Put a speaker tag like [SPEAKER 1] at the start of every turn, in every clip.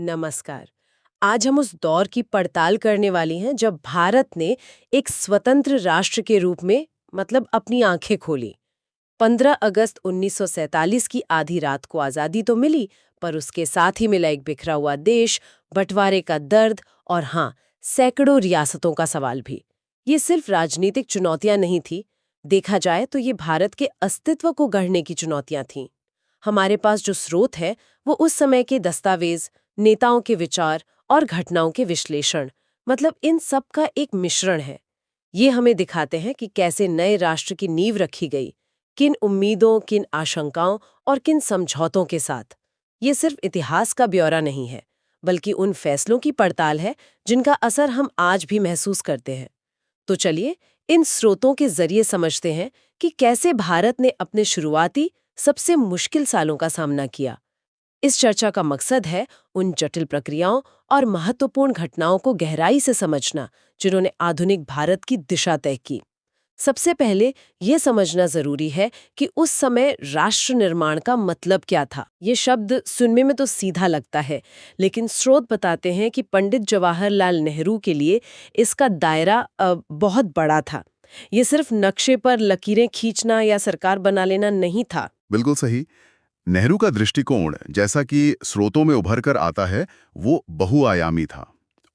[SPEAKER 1] नमस्कार। आज हम उस दौर की पड़ताल करने वाली हैं जब भारत ने एक स्वतंत्र राष्ट्र के रूप में अपनी आंखें खोली। 15 अगस्त 1947 की आधी रात को आज़ादी तो मिली, पर उसके साथ ही मिला एक बिखरा हुआ देश, बंटवारे का दर्द और हाँ, सैकड़ों रियासतों का सवाल भी। ये सिर्फ राजनीतिक चुनौतियां नहीं थी, देखा जाए तो ये भारत के अस्तित्व को गढ़ने की चुनौतियां थीं। हमारे पास जो स्रोत है वो उस समय के दस्तावेज, नेताओं के विचार और घटनाओं के विश्लेषण, इन सब का एक मिश्रण है। ये हमें दिखाते हैं कि कैसे नए राष्ट्र की नींव रखी गई, किन उम्मीदों, किन आशंकाओं और किन समझौतों के साथ। ये सिर्फ इतिहास का ब्यौरा नहीं है, बल्कि उन फैसलों की पड़ताल है जिनका असर हम आज भी महसूस करते हैं। तो चलिए इन स्रोतों के जरिए समझते हैं कि कैसे भारत ने अपने शुरुआती सबसे मुश्किल सालों का सामना किया। इस चर्चा का मकसद है उन जटिल प्रक्रियाओं और महत्वपूर्ण घटनाओं को गहराई से समझना जिन्होंने आधुनिक भारत की दिशा तय की। सबसे पहले यह समझना जरूरी है कि उस समय राष्ट्र निर्माण का मतलब क्या था। ये शब्द सुनने में तो सीधा लगता है, लेकिन स्रोत बताते हैं कि पंडित जवाहरलाल नेहरू के लिए इसका दायरा बहुत बड़ा था। ये सिर्फ नक्शे पर लकीरें खींचना या सरकार बना लेना नहीं था।
[SPEAKER 2] बिल्कुल सही। नेहरू का दृष्टिकोण, जैसा कि स्रोतों में उभर कर आता है, वो बहुआयामी था।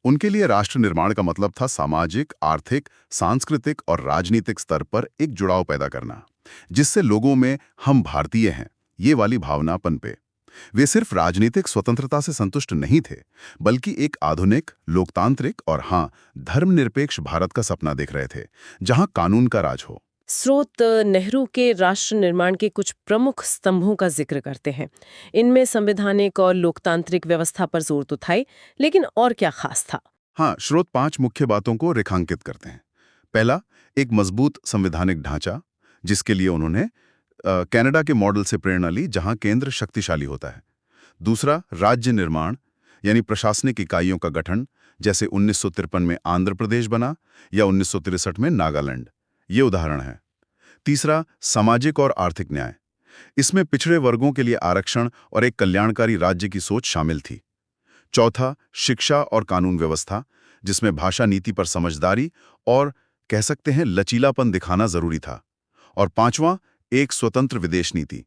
[SPEAKER 2] उनके लिए राष्ट्र निर्माण का मतलब था सामाजिक, आर्थिक, सांस्कृतिक और राजनीतिक स्तर पर एक जुड़ाव पैदा करना, जिससे लोगों में हम भारतीय हैं ये वाली भावना पनपे। वे सिर्फ राजनीतिक स्वतंत्रता से संतुष्ट नहीं थे, बल्कि एक आधुनिक, लोकतांत्रिक और हाँ, धर्मनिरपेक्ष भारत का सपना देख रहे थे, जहां कानून का राज हो।
[SPEAKER 1] स्रोत नेहरू के राष्ट्र निर्माण के कुछ प्रमुख स्तंभों का जिक्र करते हैं। इनमें संवैधानिक और लोकतांत्रिक व्यवस्था पर जोर तो था ही, लेकिन और क्या खास था?
[SPEAKER 2] हाँ, स्रोत 5 मुख्य बातों को रेखांकित करते हैं। पहला, एक मजबूत संवैधानिक ढांचा, जिसके लिए उन्होंने कनाडा के मॉडल से प्रेरणा ली, जहां केंद्र शक्तिशाली होता है। दूसरा, राज्य निर्माण, यानी प्रशासनिक इकाइयों का गठन, जैसे 1953 में आंध्र प्रदेश बना या 1963 में नागालैंड। ये उदाहरण है। तीसरा, सामाजिक और आर्थिक न्याय। इसमें पिछड़े वर्गों के लिए आरक्षण और एक कल्याणकारी राज्य की सोच शामिल थी। चौथा, शिक्षा और कानून व्यवस्था, जिसमें भाषा नीति पर समझदारी और कह सकते हैं लचीलापन दिखाना जरूरी था। और पांचवां, एक स्वतंत्र विदेश नीति,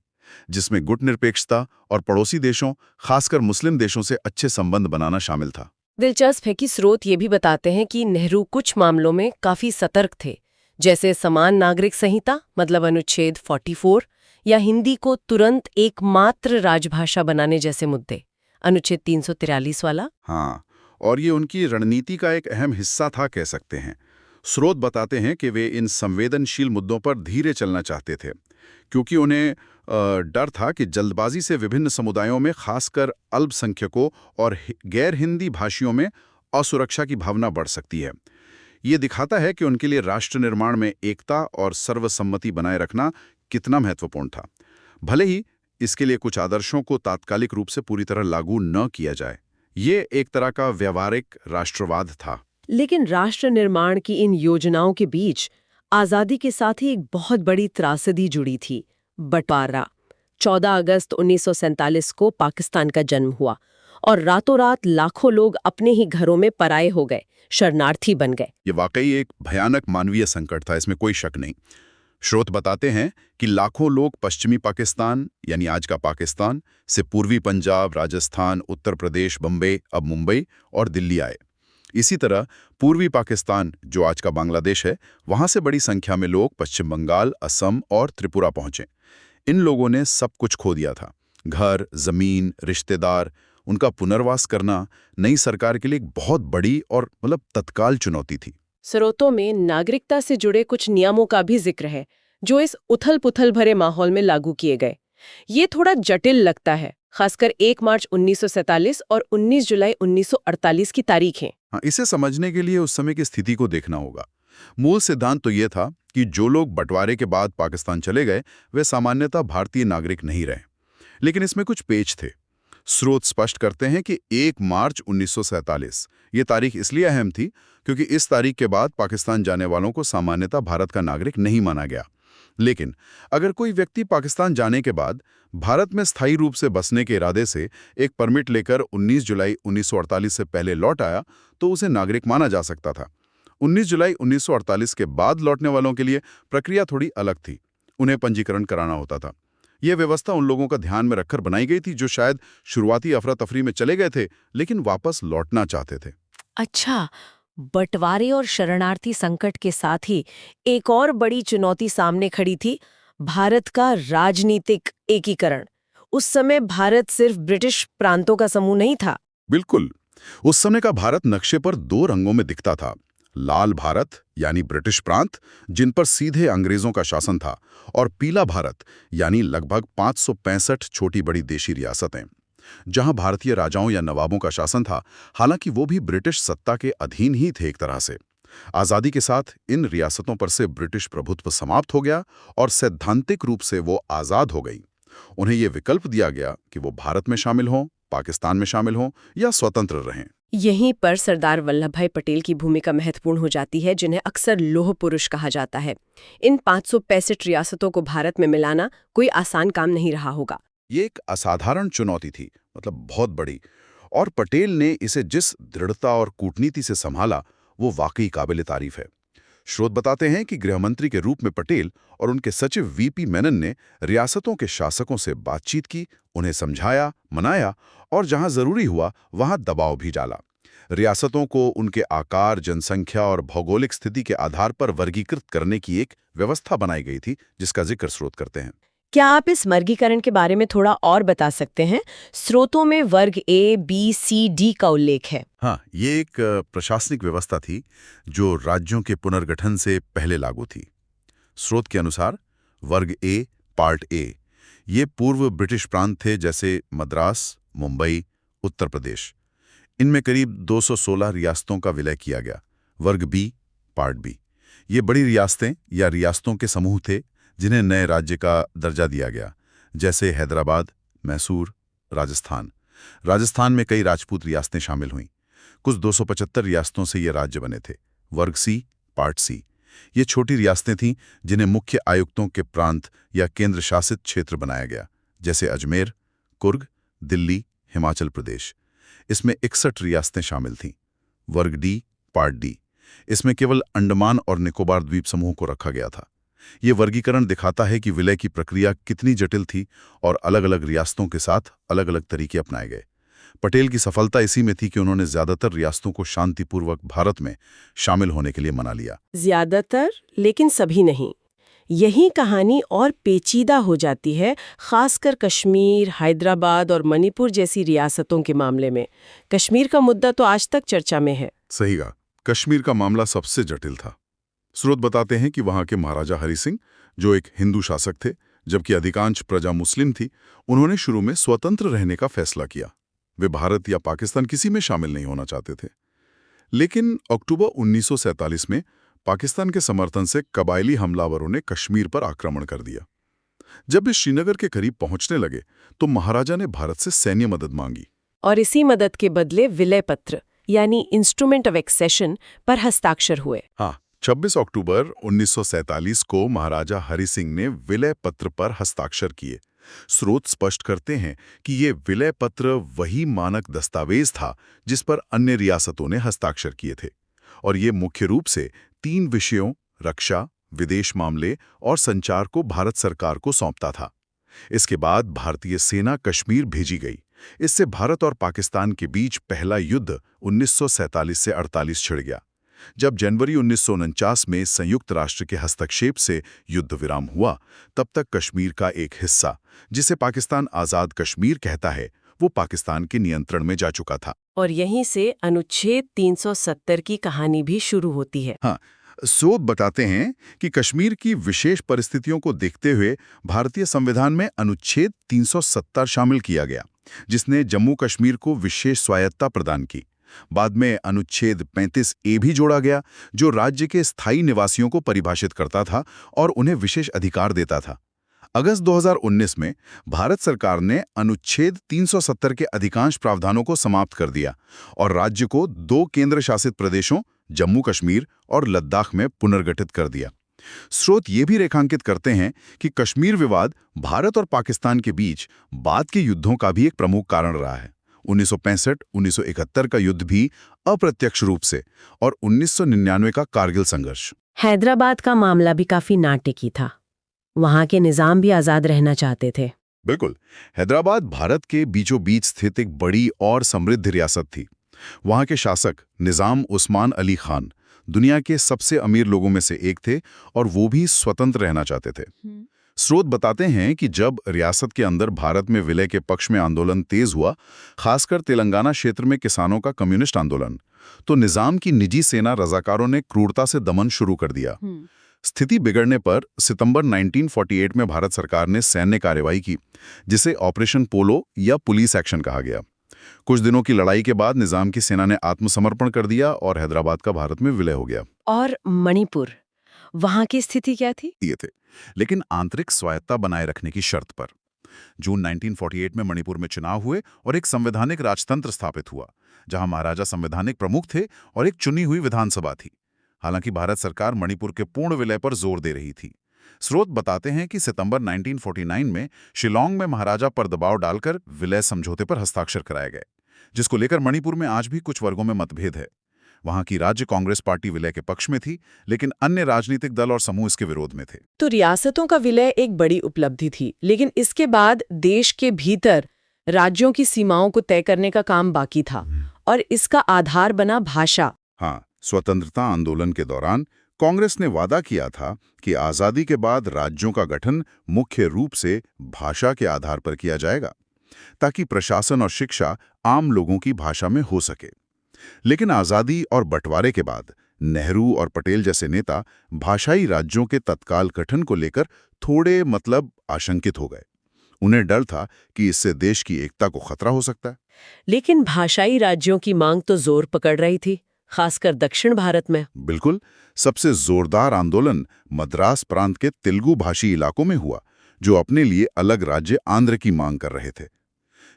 [SPEAKER 2] जिसमें गुटनिरपेक्षता और पड़ोसी देशों, खासकर मुस्लिम देशों से अच्छे संबंध बनाना शामिल था।
[SPEAKER 1] दिलचस्प है कि स्रोत ये भी बताते हैं कि नेहरू कुछ मामलों में काफी सतर्क थे, जैसे समान नागरिक संहिता अनुच्छेद 44, या हिंदी को तुरंत एकमात्र राजभाषा बनाने जैसे मुद्दे, अनुच्छेद 343 वाला।
[SPEAKER 2] हाँ, और ये उनकी रणनीति का एक अहम हिस्सा था, कह सकते हैं। स्रोत बताते हैं कि वे इन संवेदनशील मुद्दों पर धीरे चलना चाहते थे, क्योंकि उन्हें डर था कि जल्दबाजी से विभिन्न समुदायों में, खासकर अल्पसंख्यकों और गैर हिंदी भाषियों में असुरक्षा की भावना बढ़ सकती है। ये दिखाता है कि उनके लिए राष्ट्र निर्माण में एकता और सर्वसम्मति बनाए रखना कितना महत्वपूर्ण था, भले ही इसके लिए कुछ आदर्शों को तात्कालिक रूप से पूरी तरह लागू न किया जाए। ये एक तरह का व्यावहारिक राष्ट्रवाद था।
[SPEAKER 1] लेकिन राष्ट्र निर्माण की इन योजनाओं के बीच आजादी के साथ ही एक बहुत बड़ी त्रासदी जुड़ी थी, बंटवारा। 14 अगस्त 1947 को पाकिस्तान का जन्म हुआ और रातों रात लाखों लोग अपने ही घरों में पराये हो गए, शरणार्थी बन गए।
[SPEAKER 2] ये वाकई एक भयानक मानवीय संकट था, इसमें कोई शक नहीं। स्रोत बताते हैं कि लाखों लोग पश्चिमी पाकिस्तान, यानी आज का पाकिस्तान, से पूर्वी पंजाब, राजस्थान, उत्तर प्रदेश, बम्बई, अब मुंबई और दिल्ली आए। इसी तरह पूर्वी पाकिस्तान, जो आज का बांग्लादेश है, वहां से बड़ी संख्या में लोग पश्चिम बंगाल, असम और त्रिपुरा पहुंचे। इन लोगों ने सब कुछ खो दिया था, घर, जमीन, रिश्तेदार। उनका पुनर्वास करना नई सरकार के लिए एक बहुत बड़ी और तत्काल चुनौती थी।
[SPEAKER 1] स्रोतों में नागरिकता से जुड़े कुछ नियमों का भी जिक्र है, जो इस उथल-पुथल भरे माहौल में लागू किए गए। ये थोड़ा जटिल लगता है, खासकर 1 मार्च 1947 और 19 जुलाई 1948 की तारीखें।
[SPEAKER 2] हाँ, इसे समझने के लिए उस समय की स्थिति को देखना होगा। मूल सिद्धांत तो ये था कि जो लोग बंटवारे के बाद पाकिस्तान चले गए, वे सामान्यतः भारतीय नागरिक नहीं रहे। लेकिन इसमें कुछ पेच थे। स्रोत स्पष्ट करते हैं कि 1 मार्च 1947 ये तारीख इसलिए अहम थी क्योंकि इस तारीख के बाद पाकिस्तान जाने वालों को सामान्यतः भारत का नागरिक नहीं माना गया। लेकिन अगर कोई व्यक्ति पाकिस्तान जाने के बाद भारत में स्थायी रूप से बसने के इरादे से एक परमिट लेकर 19 जुलाई 1948 से पहले लौट आया, तो उसे नागरिक माना जा सकता था। 19 जुलाई 1948 के बाद लौटने वालों के लिए प्रक्रिया थोड़ी अलग थी। उन्हें पंजीकरण कराना होता था। यह व्यवस्था उन लोगों का ध्यान में रखकर बनाई गई थी जो शायद शुरुआती अफरा तफरी में चले गए थे, लेकिन वापस लौटना चाहते थे।
[SPEAKER 1] अच्छा, बंटवारे और शरणार्थी संकट के साथ ही एक और बड़ी चुनौती सामने खड़ी थी, भारत का राजनीतिक एकीकरण। उस समय भारत सिर्फ ब्रिटिश प्रांतों का समूह नहीं था।
[SPEAKER 2] बिल्कुल। उस समय का भारत नक्शे पर दो रंगों में दिखता था। लाल भारत यानी ब्रिटिश प्रांत, जिन पर सीधे अंग्रेजों का शासन था, और पीला भारत यानी लगभग 565 छोटी बड़ी देशी रियासतें, जहां भारतीय राजाओं या नवाबों का शासन था, हालांकि वो भी ब्रिटिश सत्ता के अधीन ही थे एक तरह से। आज़ादी के साथ इन रियासतों पर से ब्रिटिश प्रभुत्व समाप्त हो गया और सैद्धांतिक रूप से वो आज़ाद हो गई। उन्हें ये विकल्प दिया गया कि वो भारत में शामिल हों, पाकिस्तान में शामिल हों या स्वतंत्र रहें।
[SPEAKER 1] यहीं पर सरदार वल्लभ भाई पटेल की भूमिका महत्वपूर्ण हो जाती है, जिन्हें अक्सर लौह पुरुष कहा जाता है। इन 565 रियासतों को भारत में मिलाना कोई आसान काम नहीं रहा होगा।
[SPEAKER 2] ये एक असाधारण चुनौती थी, मतलब बहुत बड़ी, और पटेल ने इसे जिस दृढ़ता और कूटनीति से संभाला, वो वाकई काबिल तारीफ है। स्रोत बताते हैं कि गृहमंत्री के रूप में पटेल और उनके सचिव वीपी मेनन ने रियासतों के शासकों से बातचीत की, उन्हें समझाया, मनाया और जहां जरूरी हुआ वहां दबाव भी डाला। रियासतों को उनके आकार, जनसंख्या और भौगोलिक स्थिति के आधार पर वर्गीकृत करने की एक व्यवस्था बनाई गई थी, जिसका जिक्र स्रोत करते हैं।
[SPEAKER 1] क्या आप इस वर्गीकरण के बारे में थोड़ा और बता सकते हैं? स्रोतों में वर्ग ए, बी, सी, डी का उल्लेख है।
[SPEAKER 2] हाँ, ये एक प्रशासनिक व्यवस्था थी जो राज्यों के पुनर्गठन से पहले लागू थी। स्रोत के अनुसार वर्ग ए, पार्ट ए, ये पूर्व ब्रिटिश प्रांत थे, जैसे मद्रास, मुंबई, उत्तर प्रदेश। इनमें करीब 216 रियासतों का विलय किया गया। वर्ग बी, पार्ट बी, ये बड़ी रियासतें या रियासतों के समूह थे जिन्हें नए राज्य का दर्जा दिया गया, जैसे हैदराबाद, मैसूर, राजस्थान। राजस्थान में कई राजपूत रियासतें शामिल हुईं। कुछ 275 रियासतों से ये राज्य बने थे। वर्ग सी, पार्ट सी, ये छोटी रियासतें थीं जिन्हें मुख्य आयुक्तों के प्रांत या केंद्र शासित क्षेत्र बनाया गया, जैसे अजमेर, कुर्ग, दिल्ली, हिमाचल प्रदेश। इसमें 61 रियासतें शामिल थीं। वर्ग डी, पार्ट डी, इसमें केवल अंडमान और निकोबार द्वीप समूह को रखा गया था। ये वर्गीकरण दिखाता है कि विलय की प्रक्रिया कितनी जटिल थी और अलग-अलग रियासतों के साथ अलग-अलग तरीके अपनाए गए। पटेल की सफलता इसी में थी कि उन्होंने ज्यादातर रियासतों को शांतिपूर्वक भारत में शामिल होने के लिए मना लिया।
[SPEAKER 1] ज्यादातर, लेकिन सभी नहीं। यही कहानी और पेचीदा हो जाती है, खासकर कश्मीर, हैदराबाद और मणिपुर जैसी रियासतों के मामले में। कश्मीर का मुद्दा तो आज तक चर्चा में है।
[SPEAKER 2] सही कहा, कश्मीर का मामला सबसे जटिल था। स्रोत बताते हैं कि वहां के महाराजा हरि सिंह, जो एक हिंदू शासक थे जबकि अधिकांश प्रजा मुस्लिम थी, उन्होंने शुरू में स्वतंत्र रहने का फैसला किया। वे भारत या पाकिस्तान किसी में शामिल नहीं होना चाहते थे। लेकिन अक्टूबर 1947 में पाकिस्तान के समर्थन से कबायली हमलावरों ने कश्मीर पर आक्रमण कर दिया। जब वे श्रीनगर के करीब पहुंचने लगे तो महाराजा ने भारत से सैन्य मदद मांगी,
[SPEAKER 1] और इसी मदद के बदले विलय पत्र यानी इंस्ट्रूमेंट ऑफ एक्सेशन पर हस्ताक्षर हुए।
[SPEAKER 2] हाँ, 26 अक्टूबर 1947 को महाराजा हरि सिंह ने विलय पत्र पर हस्ताक्षर किए। स्रोत स्पष्ट करते हैं कि ये विलय पत्र वही मानक दस्तावेज था जिस पर अन्य रियासतों ने हस्ताक्षर किए थे, और ये मुख्य रूप से 3 विषयों, रक्षा, विदेश मामले और संचार को भारत सरकार को सौंपता था। इसके बाद भारतीय सेना कश्मीर भेजी गई। इससे भारत और पाकिस्तान के बीच पहला युद्ध 1947 से 48 छिड़ गया। जब जनवरी 1949 में संयुक्त राष्ट्र के हस्तक्षेप से युद्ध विराम हुआ, तब तक कश्मीर का एक हिस्सा, जिसे पाकिस्तान आज़ाद कश्मीर कहता है, वो पाकिस्तान के नियंत्रण में जा चुका था।
[SPEAKER 1] और यहीं से अनुच्छेद 370 की कहानी भी शुरू होती है।
[SPEAKER 2] हाँ, स्रोत बताते हैं कि कश्मीर की विशेष परिस्थितियों को देखते हुए भारतीय संविधान में अनुच्छेद 370 शामिल किया गया, जिसने जम्मू कश्मीर को विशेष स्वायत्तता प्रदान की। बाद में अनुच्छेद 35A भी जोड़ा गया, जो राज्य के स्थायी निवासियों को परिभाषित करता था और उन्हें विशेष अधिकार देता था। अगस्त 2019 में भारत सरकार ने अनुच्छेद 370 के अधिकांश प्रावधानों को समाप्त कर दिया और राज्य को 2 केंद्र शासित प्रदेशों, जम्मू कश्मीर और लद्दाख में पुनर्गठित कर दिया। स्रोत ये भी रेखांकित करते हैं कि कश्मीर विवाद भारत और पाकिस्तान के बीच बाद के युद्धों का भी एक प्रमुख कारण रहा है। 1965-1971 का युद्ध भी अप्रत्यक्ष रूप से, और 1999 का कारगिल संघर्ष।
[SPEAKER 1] हैदराबाद का मामला भी काफी नाटकीय था। वहां के निजाम भी आजाद रहना चाहते थे।
[SPEAKER 2] बिल्कुल, हैदराबाद भारत के बीचों बीच स्थित एक बड़ी और समृद्ध रियासत थी। वहां के शासक निजाम उस्मान अली खान दुनिया के सबसे अमीर लोगों में से एक थे, और वो भी स्वतंत्र रहना चाहते थे। स्रोत बताते हैं कि जब रियासत के अंदर भारत में विलय के पक्ष में आंदोलन तेज हुआ, खासकर तेलंगाना क्षेत्र में किसानों का कम्युनिस्ट आंदोलन, तो निजाम की निजी सेना रजाकारों ने क्रूरता से दमन शुरू कर दिया। स्थिति बिगड़ने पर सितंबर 1948 में भारत सरकार ने सैन्य कार्रवाई की, जिसे ऑपरेशन पोलो या पुलिस एक्शन कहा गया। कुछ दिनों की लड़ाई के बाद निजाम की सेना ने आत्मसमर्पण कर दिया और हैदराबाद का भारत में विलय हो गया।
[SPEAKER 1] और मणिपुर, वहां की स्थिति क्या थी?
[SPEAKER 2] ये थे, लेकिन आंतरिक स्वायत्ता बनाए रखने की शर्त पर। जून 1948 में मणिपुर में चुनाव हुए और एक संवैधानिक राजतंत्र स्थापित हुआ, जहां महाराजा संवैधानिक प्रमुख थे और एक चुनी हुई विधानसभा थी। हालांकि भारत सरकार मणिपुर के पूर्ण विलय पर जोर दे रही थी। स्रोत बताते हैं कि सितंबर 1949 में शिलोंग में महाराजा पर दबाव डालकर विलय समझौते पर हस्ताक्षर कराए गए, जिसको लेकर मणिपुर में आज भी कुछ वर्गों में मतभेद है। वहां की राज्य कांग्रेस पार्टी विलय के पक्ष में थी, लेकिन अन्य राजनीतिक दल और समूह इसके विरोध में थे।
[SPEAKER 1] तो रियासतों का विलय एक बड़ी उपलब्धि थी, लेकिन इसके बाद देश के भीतर राज्यों की सीमाओं को तय करने का काम बाकी था, और इसका आधार बना भाषा।
[SPEAKER 2] हाँ, स्वतंत्रता आंदोलन के दौरान कांग्रेस ने वादा किया था कि आजादी के बाद राज्यों का गठन मुख्य रूप से भाषा के आधार पर किया जाएगा, ताकि प्रशासन और शिक्षा आम लोगों की भाषा में हो सके। लेकिन आजादी और बंटवारे के बाद नेहरू और पटेल जैसे नेता भाषाई राज्यों के तत्काल गठन को लेकर थोड़े आशंकित हो गए। उन्हें डर था कि इससे देश की एकता को खतरा हो सकता है।
[SPEAKER 1] लेकिन भाषाई राज्यों की मांग तो जोर पकड़ रही थी, खासकर दक्षिण भारत में।
[SPEAKER 2] बिल्कुल, सबसे जोरदार आंदोलन मद्रास प्रांत के तेलुगु भाषी इलाकों में हुआ, जो अपने लिए अलग राज्य आंध्र की मांग कर रहे थे।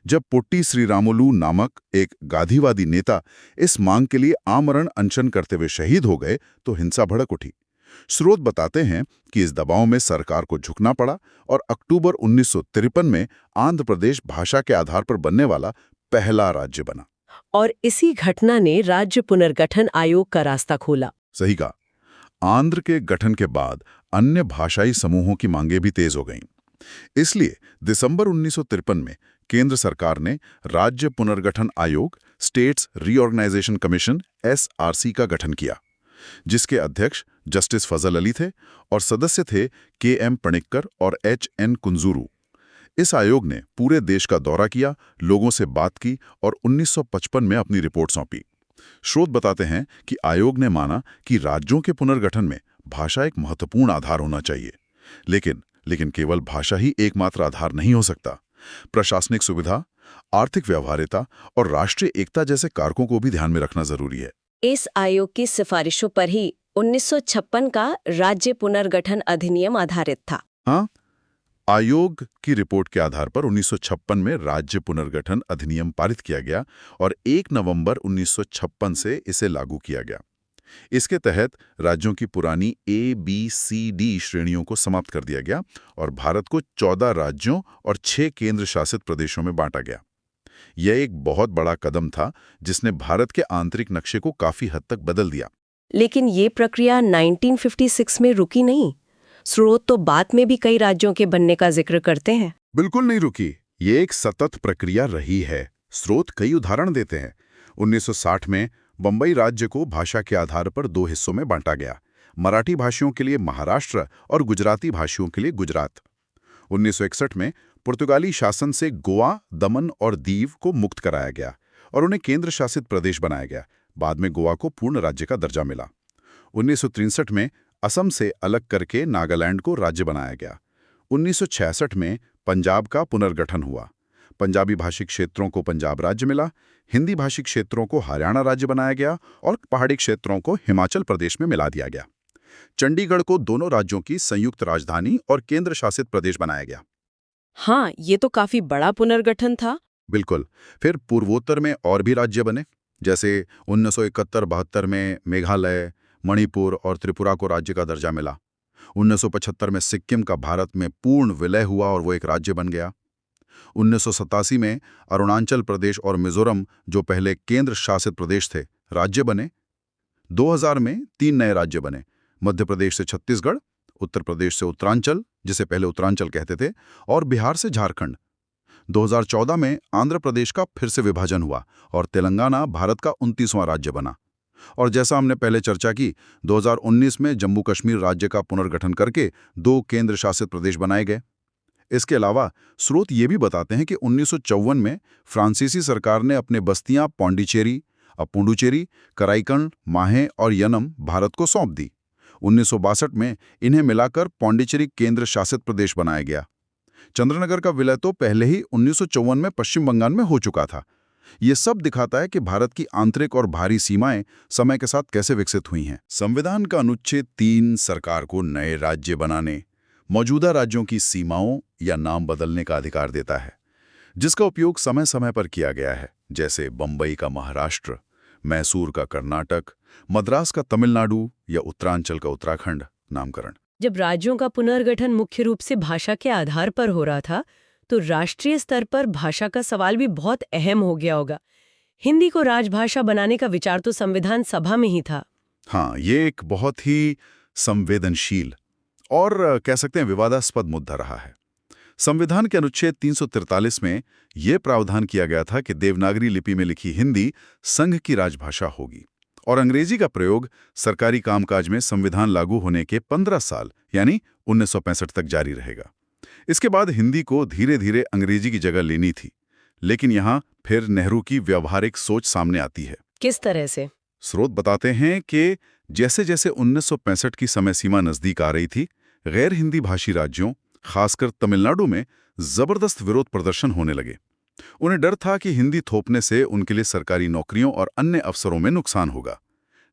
[SPEAKER 2] जब पोट्टी श्रीरामुलु नामक एक गांधीवादी नेता इस मांग के लिए आमरण अनशन करते हुए शहीद हो गए, तो हिंसा भड़क उठी। स्रोत बताते हैं कि इस दबाव में सरकार को झुकना पड़ा, और अक्टूबर 1953 में आंध्र प्रदेश भाषा के आधार पर बनने वाला पहला राज्य बना।
[SPEAKER 1] और इसी घटना ने राज्य पुनर्गठन आयोग का रास्ता खोला।
[SPEAKER 2] सही कहा। आंध्र के गठन के बाद अन्य भाषाई समूहों की मांगें भी तेज हो गईं। इसलिए दिसंबर 1953 में केंद्र सरकार ने राज्य पुनर्गठन आयोग, स्टेट्स रीऑर्गेनाइजेशन कमीशन (SRC) का गठन किया, जिसके अध्यक्ष जस्टिस फजल अली थे और सदस्य थे KM पणिक्कर और HN कुंजूरू। इस आयोग ने पूरे देश का दौरा किया, लोगों से बात की और 1955 में अपनी रिपोर्ट सौंपी। स्रोत बताते हैं कि आयोग ने माना कि राज्यों के पुनर्गठन में भाषा एक महत्वपूर्ण आधार होना चाहिए, लेकिन केवल भाषा ही एकमात्र आधार नहीं हो सकता। प्रशासनिक सुविधा, आर्थिक व्यवहार्यता और राष्ट्रीय एकता जैसे कारकों को भी ध्यान में रखना जरूरी है।
[SPEAKER 1] इस आयोग की सिफारिशों पर ही 1956 का राज्य पुनर्गठन अधिनियम आधारित था।
[SPEAKER 2] हाँ, आयोग की रिपोर्ट के आधार पर 1956 में राज्य पुनर्गठन अधिनियम पारित किया गया और 1 नवंबर 1956 से इसे लागू किया गया। इसके तहत राज्यों की पुरानी ABCD श्रेणियों को समाप्त कर दिया गया और भारत को 14 राज्यों और 6 केंद्र शासित प्रदेशों में बांटा गया। यह एक बहुत बड़ा कदम था, जिसने भारत के आंतरिक नक्शे को काफी हद तक बदल दिया।
[SPEAKER 1] लेकिन ये प्रक्रिया 1956 में रुकी नहीं। स्रोत तो बाद में भी कई राज्यों के बनने का जिक्र करते हैं।
[SPEAKER 2] बिल्कुल नहीं रुकी, ये एक सतत प्रक्रिया रही है। स्रोत कई उदाहरण देते हैं। 1960 में बंबई राज्य को भाषा के आधार पर 2 हिस्सों में बांटा गया, मराठी भाषियों के लिए महाराष्ट्र और गुजराती भाषियों के लिए गुजरात। 1961 में पुर्तगाली शासन से गोवा, दमन और दीव को मुक्त कराया गया और उन्हें केंद्र शासित प्रदेश बनाया गया। बाद में गोवा को पूर्ण राज्य का दर्जा मिला। 1963 में असम से अलग करके नागालैंड को राज्य बनाया गया। 1966 में पंजाब का पुनर्गठन हुआ। पंजाबी भाषी क्षेत्रों को पंजाब राज्य मिला, हिंदी भाषी क्षेत्रों को हरियाणा राज्य बनाया गया और पहाड़ी क्षेत्रों को हिमाचल प्रदेश में मिला दिया गया। चंडीगढ़ को दोनों राज्यों की संयुक्त राजधानी और केंद्र शासित प्रदेश बनाया गया।
[SPEAKER 1] हाँ, ये तो काफी बड़ा पुनर्गठन था।
[SPEAKER 2] बिल्कुल। फिर पूर्वोत्तर में और भी राज्य बने, जैसे 1971-72 में मेघालय, मणिपुर और त्रिपुरा को राज्य का दर्जा मिला। 1975 में सिक्किम का भारत में पूर्ण विलय हुआ और वो एक राज्य बन गया। 1987 में अरुणाचल प्रदेश और मिजोरम, जो पहले केंद्र शासित प्रदेश थे, राज्य बने। 2000 में 3 नए राज्य बने, मध्य प्रदेश से छत्तीसगढ़, उत्तर प्रदेश से उत्तरांचल, जिसे पहले उत्तरांचल कहते थे, और बिहार से झारखंड। 2014 में आंध्र प्रदेश का फिर से विभाजन हुआ और तेलंगाना भारत का 29वां राज्य बना। और जैसा हमने पहले चर्चा की, 2019 में जम्मू कश्मीर राज्य का पुनर्गठन करके 2 केंद्र शासित प्रदेश बनाए गए। इसके अलावा स्रोत ये भी बताते हैं कि 1954 में फ्रांसीसी सरकार ने अपने बस्तियां पौंडीचेरी, पुडुचेरी, कराईकण, माहे और यनम भारत को सौंप दी। 1962 में इन्हें मिलाकर पौंडीचेरी केंद्र शासित प्रदेश बनाया गया। चंद्रनगर का विलय तो पहले ही 1954 में पश्चिम बंगाल में हो चुका था। ये सब दिखाता है कि भारत की आंतरिक और बाहरी सीमाएं समय के साथ कैसे विकसित हुई हैं। संविधान का अनुच्छेद 3 सरकार को नए राज्य बनाने, मौजूदा राज्यों की सीमाओं या नाम बदलने का अधिकार देता है, जिसका उपयोग समय समय पर किया गया है, जैसे बंबई का महाराष्ट्र, मैसूर का कर्नाटक, मद्रास का तमिलनाडु या उत्तरांचल का उत्तराखंड नामकरण।
[SPEAKER 1] जब राज्यों का पुनर्गठन मुख्य रूप से भाषा के आधार पर हो रहा था, तो राष्ट्रीय स्तर पर भाषा का सवाल भी बहुत अहम हो गया होगा। हिंदी को राजभाषा बनाने का विचार तो संविधान सभा में ही था।
[SPEAKER 2] हाँ, ये एक बहुत ही संवेदनशील और कह सकते हैं विवादास्पद मुद्दा रहा है। संविधान के अनुच्छेद 343 में यह प्रावधान किया गया था कि देवनागरी लिपि में लिखी हिंदी संघ की राजभाषा होगी और अंग्रेजी का प्रयोग सरकारी कामकाज में संविधान लागू होने के 15 साल यानी 1965 तक जारी रहेगा। इसके बाद हिंदी को धीरे धीरे अंग्रेजी की जगह लेनी थी, लेकिन यहाँ फिर नेहरू की व्यवहारिक सोच सामने आती है।
[SPEAKER 1] किस तरह से?
[SPEAKER 2] स्रोत बताते हैं कि जैसे जैसे 1965 की समय सीमा नजदीक आ रही थी, गैर हिंदी भाषी राज्यों, खासकर तमिलनाडु में जबरदस्त विरोध प्रदर्शन होने लगे। उन्हें डर था कि हिंदी थोपने से उनके लिए सरकारी नौकरियों और अन्य अवसरों में नुकसान होगा।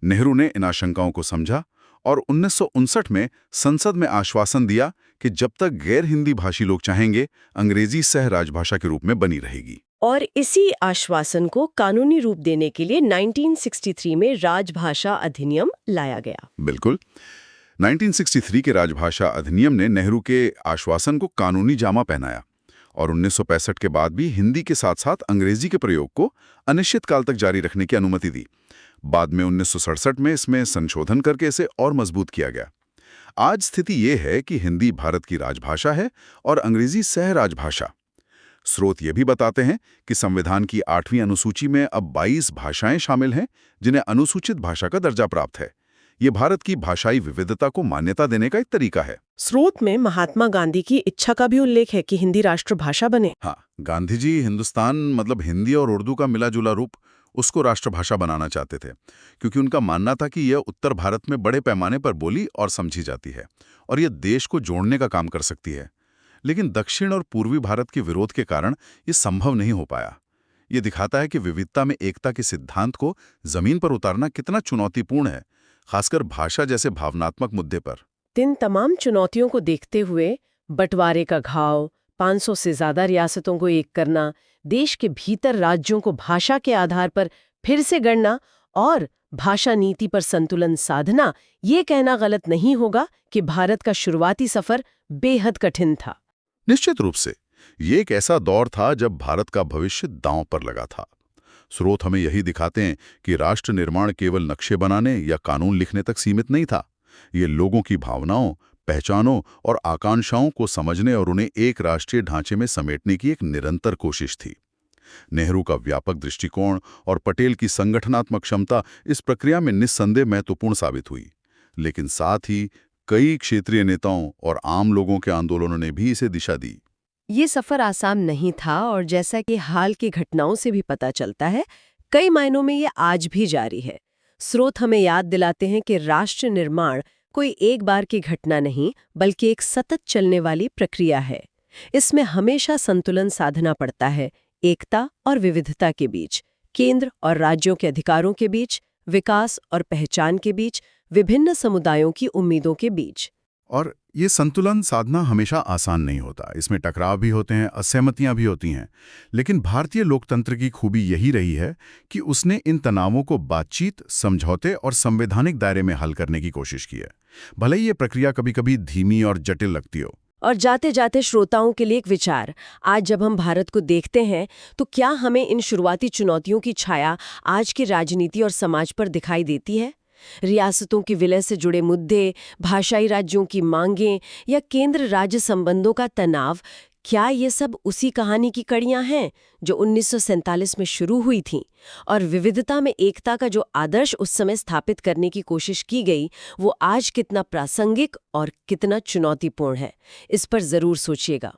[SPEAKER 2] नेहरू ने इन आशंकाओं को समझा और 1959 में संसद में आश्वासन दिया कि जब तक गैर हिंदी भाषी लोग चाहेंगे, अंग्रेजी सह राजभाषा के रूप में बनी रहेगी।
[SPEAKER 1] और इसी आश्वासन को कानूनी रूप देने के लिए 1963 में राजभाषा अधिनियम लाया गया।
[SPEAKER 2] बिल्कुल, 1963 के राजभाषा अधिनियम ने नेहरू के आश्वासन को कानूनी जामा पहनाया और 1965 के बाद भी हिंदी के साथ साथ अंग्रेजी के प्रयोग को अनिश्चितकाल तक जारी रखने की अनुमति दी। बाद में 1967 में इसमें संशोधन करके इसे और मजबूत किया गया। आज स्थिति ये है कि हिंदी भारत की राजभाषा है और अंग्रेजी सह राजभाषा। स्रोत ये भी बताते हैं कि संविधान की 8वीं अनुसूची में अब 22 भाषाएं शामिल हैं, जिन्हें अनुसूचित भाषा का दर्जा प्राप्त है। ये भारत की भाषाई विविधता को मान्यता देने का एक तरीका है।
[SPEAKER 1] स्रोत में महात्मा गांधी की इच्छा का भी उल्लेख है कि हिंदी राष्ट्रभाषा बने।
[SPEAKER 2] हाँ, गांधी जी हिंदुस्तान मतलब हिंदी और उर्दू का मिला जुला रूप, उसको राष्ट्रभाषा बनाना चाहते थे, क्योंकि उनका मानना था कि यह उत्तर भारत में बड़े पैमाने पर बोली और समझी जाती है और यह देश को जोड़ने का काम कर सकती है। लेकिन दक्षिण और पूर्वी भारत के विरोध के कारण ये संभव नहीं हो पाया। ये दिखाता है कि विविधता में एकता के सिद्धांत को जमीन पर उतारना कितना चुनौतीपूर्ण है, खासकर भाषा जैसे भावनात्मक मुद्दे पर।
[SPEAKER 1] इन तमाम चुनौतियों को देखते हुए बंटवारे का घाव, 500 से ज्यादा रियासतों को एक करना, देश के भीतर राज्यों को भाषा के आधार पर फिर से गणना और भाषा नीति पर संतुलन साधना, ये कहना गलत नहीं होगा कि भारत का शुरुआती सफर बेहद कठिन था।
[SPEAKER 2] निश्चित रूप से ये एक ऐसा दौर था जब भारत का भविष्य दांव पर लगा था। स्रोत हमें यही दिखाते हैं कि राष्ट्र निर्माण केवल नक्शे बनाने या कानून लिखने तक सीमित नहीं था। ये लोगों की भावनाओं, पहचानों और आकांक्षाओं को समझने और उन्हें एक राष्ट्रीय ढांचे में समेटने की एक निरंतर कोशिश थी। नेहरू का व्यापक दृष्टिकोण और पटेल की संगठनात्मक क्षमता इस प्रक्रिया में निस्संदेह महत्वपूर्ण साबित हुई, लेकिन साथ ही कई क्षेत्रीय नेताओं और आम लोगों के आंदोलनों ने भी इसे दिशा दी।
[SPEAKER 1] ये सफर आसान नहीं था और जैसा कि हाल की घटनाओं से भी पता चलता है, कई मायनों में ये आज भी जारी है। स्रोत हमें याद दिलाते हैं कि राष्ट्र निर्माण कोई एक बार की घटना नहीं, बल्कि एक सतत चलने वाली प्रक्रिया है। इसमें हमेशा संतुलन साधना पड़ता है, एकता और विविधता के बीच, केंद्र और राज्यों के अधिकारों के बीच, विकास और पहचान के बीच, विभिन्न समुदायों की उम्मीदों के बीच।
[SPEAKER 2] और ये संतुलन साधना हमेशा आसान नहीं होता। इसमें टकराव भी होते हैं, असहमतियां भी होती हैं। लेकिन भारतीय लोकतंत्र की खूबी यही रही है कि उसने इन तनावों को बातचीत, समझौते और संवैधानिक दायरे में हल करने की कोशिश की है। भले ही ये प्रक्रिया कभी-कभी धीमी और जटिल लगती हो।
[SPEAKER 1] और जाते जाते श्रोताओं के लिए एक विचार, आज जब हम भारत को देखते हैं तो क्या हमें इन शुरुआती चुनौतियों की छाया आज की राजनीति और समाज पर दिखाई देती है? रियासतों की विलय से जुड़े मुद्दे, भाषाई राज्यों की मांगें या केंद्र राज्य संबंधों का तनाव, क्या ये सब उसी कहानी की कड़ियां हैं जो 1947 में शुरू हुई थीं? और विविधता में एकता का जो आदर्श उस समय स्थापित करने की कोशिश की गई, वो आज कितना प्रासंगिक और कितना चुनौतीपूर्ण है, इस पर जरूर सोचिएगा।